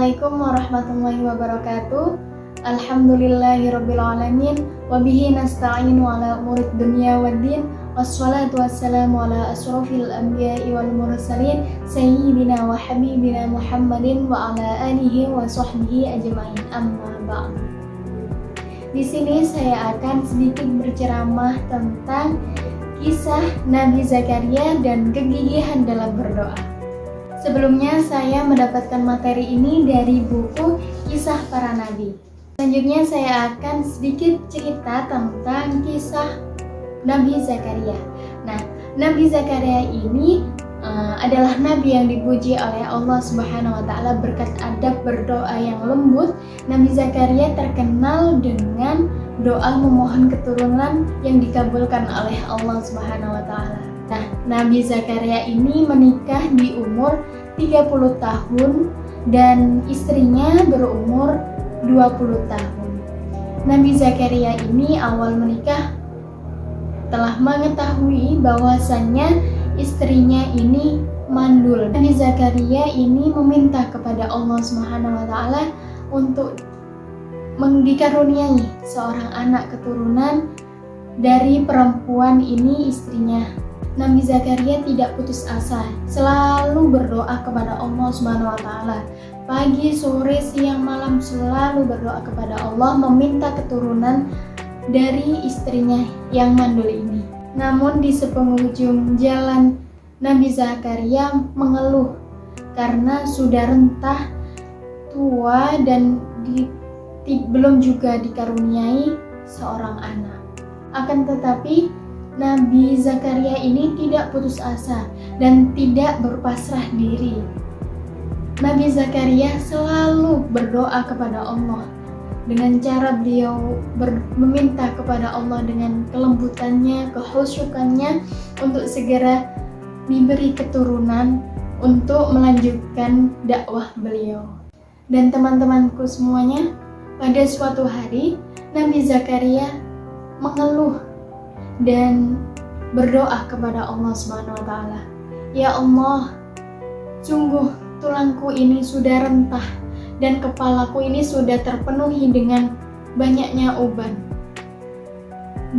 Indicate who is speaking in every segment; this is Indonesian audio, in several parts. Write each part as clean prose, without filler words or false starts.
Speaker 1: Assalamualaikum warahmatullahi wabarakatuh. Alhamdulillahirrabbilalamin. Wabihi nasta'inu ala umurid dunia waddin. Wassalatu wassalamu ala asrofil anbiya'i wal mursalin Sayyidina wa habibina Muhammadin wa ala alihi wa sahbihi ajma'in, amma ba'd. Di sini saya akan sedikit berceramah tentang kisah Nabi Zakaria dan kegigihan dalam berdoa. Sebelumnya saya mendapatkan materi ini dari buku Kisah Para Nabi. Selanjutnya saya akan sedikit cerita tentang kisah Nabi Zakaria. Nah, Nabi Zakaria ini adalah nabi yang dipuji oleh Allah Subhanahu wa taala berkat adab berdoa yang lembut. Nabi Zakaria terkenal dengan doa memohon keturunan yang dikabulkan oleh Allah Subhanahu wa taala. Nah, Nabi Zakaria ini menikah di umur 30 tahun dan istrinya berumur 20 tahun. Nabi Zakaria ini awal menikah telah mengetahui bahwasannya istrinya ini mandul. Nabi Zakaria ini meminta kepada Allah Subhanahu wa taala untuk dikaruniai seorang anak keturunan dari perempuan ini istrinya. Nabi Zakaria tidak putus asa, selalu berdoa kepada Allah Subhanahu wa taala. Pagi, sore, siang, malam selalu berdoa kepada Allah meminta keturunan dari istrinya yang mandul ini. Namun di sepenghujung jalan Nabi Zakaria mengeluh karena sudah rentah, tua dan belum juga dikaruniai seorang anak. Akan tetapi Nabi Zakaria ini tidak putus asa dan tidak berpasrah diri. Nabi Zakaria selalu berdoa kepada Allah dengan cara beliau meminta kepada Allah dengan kelembutannya, kehusyukannya untuk segera diberi keturunan untuk melanjutkan dakwah beliau. Dan teman-temanku semuanya, pada suatu hari Nabi Zakaria mengeluh dan berdoa kepada Allah Subhanahu wa taala. Ya Allah, sungguh tulangku ini sudah rentah dan kepalaku ini sudah terpenuhi dengan banyaknya uban.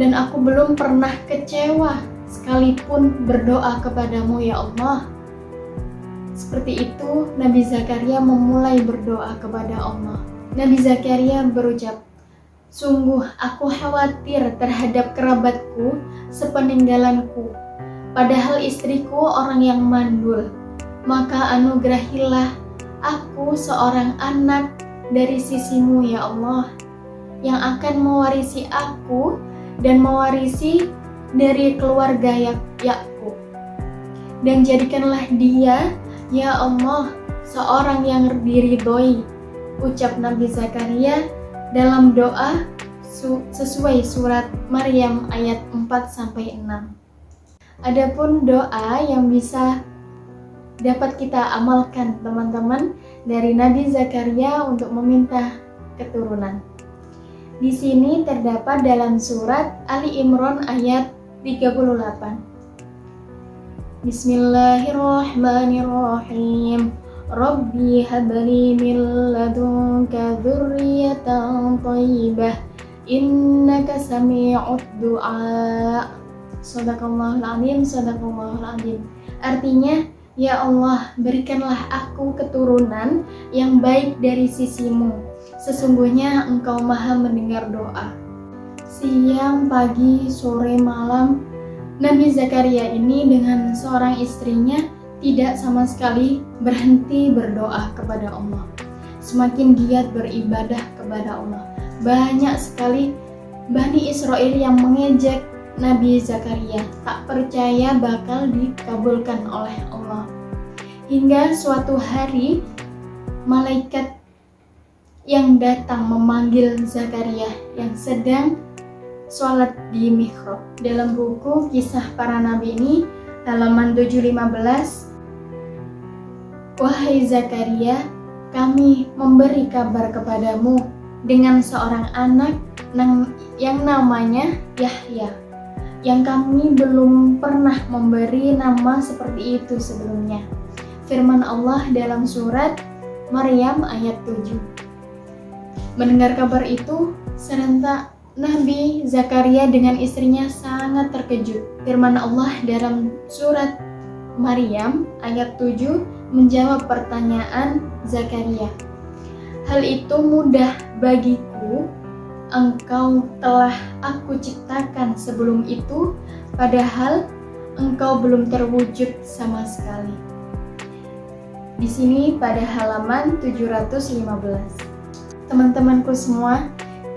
Speaker 1: Dan aku belum pernah kecewa sekalipun berdoa kepadamu ya Allah. Seperti itu Nabi Zakaria memulai berdoa kepada Allah. Nabi Zakaria berucap, sungguh aku khawatir terhadap kerabatku sepeninggalanku, padahal istriku orang yang mandul. Maka anugerahilah aku seorang anak dari sisimu ya Allah, yang akan mewarisi aku dan mewarisi dari keluarga Yakub. Dan jadikanlah dia ya Allah seorang yang diridhoi, ucap Nabi Zakaria dalam doa sesuai surat Maryam ayat 4-6. Adapun doa yang bisa dapat kita amalkan teman-teman dari Nabi Zakaria untuk meminta keturunan. Di sini terdapat dalam surat Ali Imran ayat 38. Bismillahirrahmanirrahim. Rabbi habli min ladunka dzurriyyatan thayyibah innaka sami'ud du'a. Shadaqallahul azim, shadaqallahul azim. Artinya, ya Allah, berikanlah aku keturunan yang baik dari sisimu. Sesungguhnya Engkau Maha mendengar doa. Siang, pagi, sore, malam, Nabi Zakaria ini dengan seorang istrinya tidak sama sekali berhenti berdoa kepada Allah. Semakin giat beribadah kepada Allah. Banyak sekali Bani Israel yang mengejek Nabi Zakaria, tak percaya bakal dikabulkan oleh Allah. Hingga suatu hari malaikat yang datang memanggil Zakaria yang sedang sholat di mihrab. Dalam buku Kisah Para Nabi ini halaman 715, wahai Zakaria, kami memberi kabar kepadamu dengan seorang anak yang namanya Yahya, yang kami belum pernah memberi nama seperti itu sebelumnya. Firman Allah dalam surat Maryam ayat 7. Mendengar kabar itu, serentak Nabi Zakaria dengan istrinya sangat terkejut. Firman Allah dalam surat Maryam ayat 7 menjawab pertanyaan Zakaria. Hal itu mudah bagiku, engkau telah aku ciptakan sebelum itu, padahal engkau belum terwujud sama sekali. Di sini pada halaman 715. Teman-temanku semua,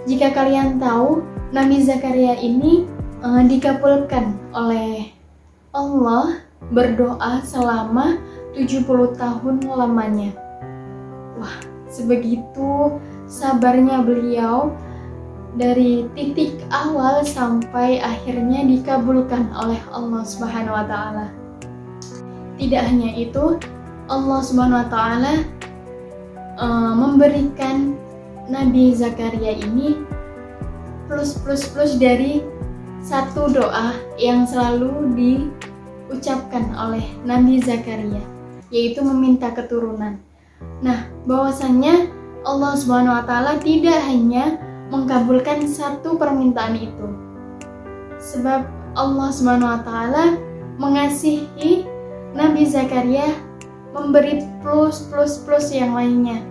Speaker 1: jika kalian tahu, Nabi Zakaria ini dikabulkan oleh Allah berdoa selama 70 tahun lamanya. Wah, sebegitu sabarnya beliau dari titik awal sampai akhirnya dikabulkan oleh Allah Subhanahu wa taala. Tidak hanya itu, Allah Subhanahu wa taala memberikan Nabi Zakaria ini plus dari satu doa yang selalu diucapkan oleh Nabi Zakaria, yaitu meminta keturunan. Nah, bahwasannya Allah Subhanahu wa taala tidak hanya mengabulkan satu permintaan itu, sebab Allah Subhanahu wa taala mengasihi Nabi Zakaria, memberi plus yang lainnya.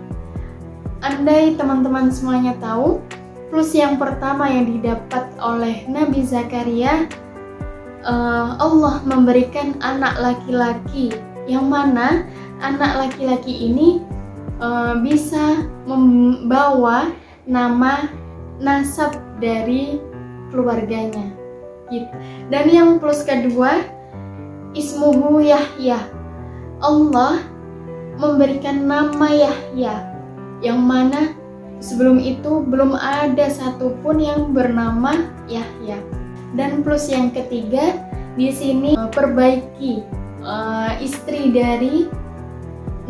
Speaker 1: Andai teman-teman semuanya tahu, plus yang pertama yang didapat oleh Nabi Zakaria, Allah memberikan anak laki-laki, yang mana anak laki-laki ini bisa membawa nama nasab dari keluarganya gitu. Dan yang plus kedua, ismuhu Yahya, Allah memberikan nama Yahya, yang mana sebelum itu belum ada satupun yang bernama Yahya. Dan plus yang ketiga, di sini perbaiki istri dari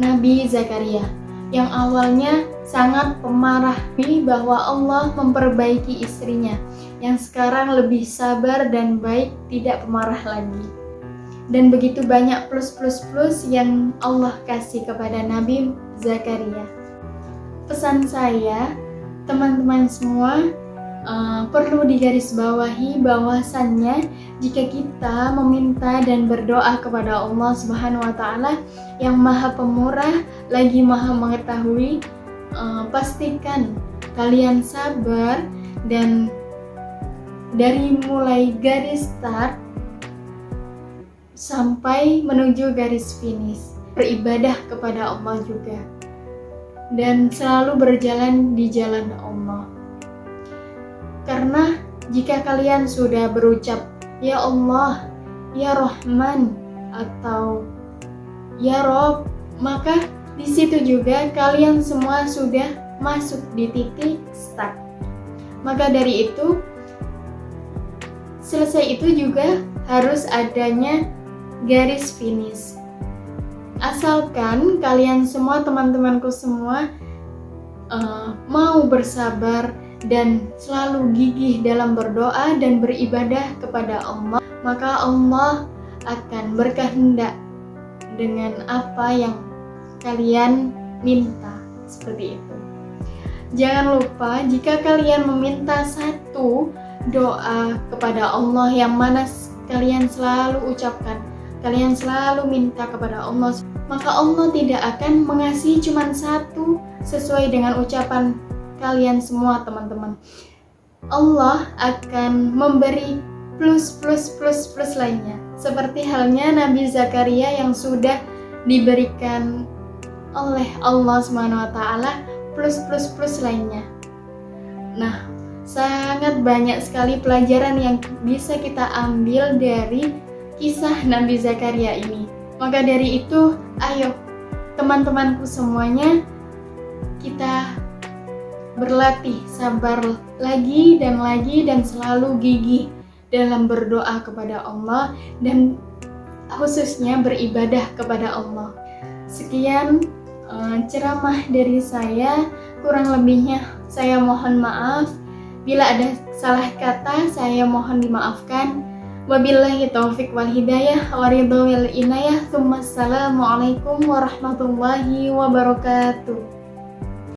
Speaker 1: Nabi Zakaria, yang awalnya sangat pemarah bahwa Allah memperbaiki istrinya, yang sekarang lebih sabar dan baik, tidak pemarah lagi. Dan begitu banyak plus yang Allah kasih kepada Nabi Zakaria. Pesan saya, teman-teman semua, perlu digarisbawahi bahwasannya jika kita meminta dan berdoa kepada Allah Subhanahu wa taala yang Maha Pemurah lagi Maha Mengetahui, pastikan kalian sabar, dan dari mulai garis start sampai menuju garis finish, beribadah kepada Allah juga, dan selalu berjalan di jalan Allah. Karena jika kalian sudah berucap ya Allah, ya Rahman, atau ya Rob, maka di situ juga kalian semua sudah masuk di titik start. Maka dari itu, selesai itu juga harus adanya garis finish. Asalkan kalian semua, teman-temanku semua, mau bersabar dan selalu gigih dalam berdoa dan beribadah kepada Allah, maka Allah akan berkehendak dengan apa yang kalian minta. Seperti itu. Jangan lupa, jika kalian meminta satu doa kepada Allah yang mana kalian selalu ucapkan, kalian selalu minta kepada Allah, maka Allah tidak akan mengasihi cuma satu sesuai dengan ucapan kalian semua, teman-teman. Allah akan memberi plus lainnya, seperti halnya Nabi Zakaria yang sudah diberikan oleh Allah Subhanahu wa taala plus lainnya. Nah, sangat banyak sekali pelajaran yang bisa kita ambil dari kisah Nabi Zakaria ini. Maka dari itu, ayo teman-temanku semuanya, kita berlatih sabar lagi dan selalu gigih dalam berdoa kepada Allah, dan khususnya beribadah kepada Allah. Sekian ceramah dari saya, kurang lebihnya saya mohon maaf. Bila ada salah kata, saya mohon dimaafkan. Wabillahi taufik wal hidayah wa ridho wal inayah. Assalamualaikum warahmatullahi wabarakatuh.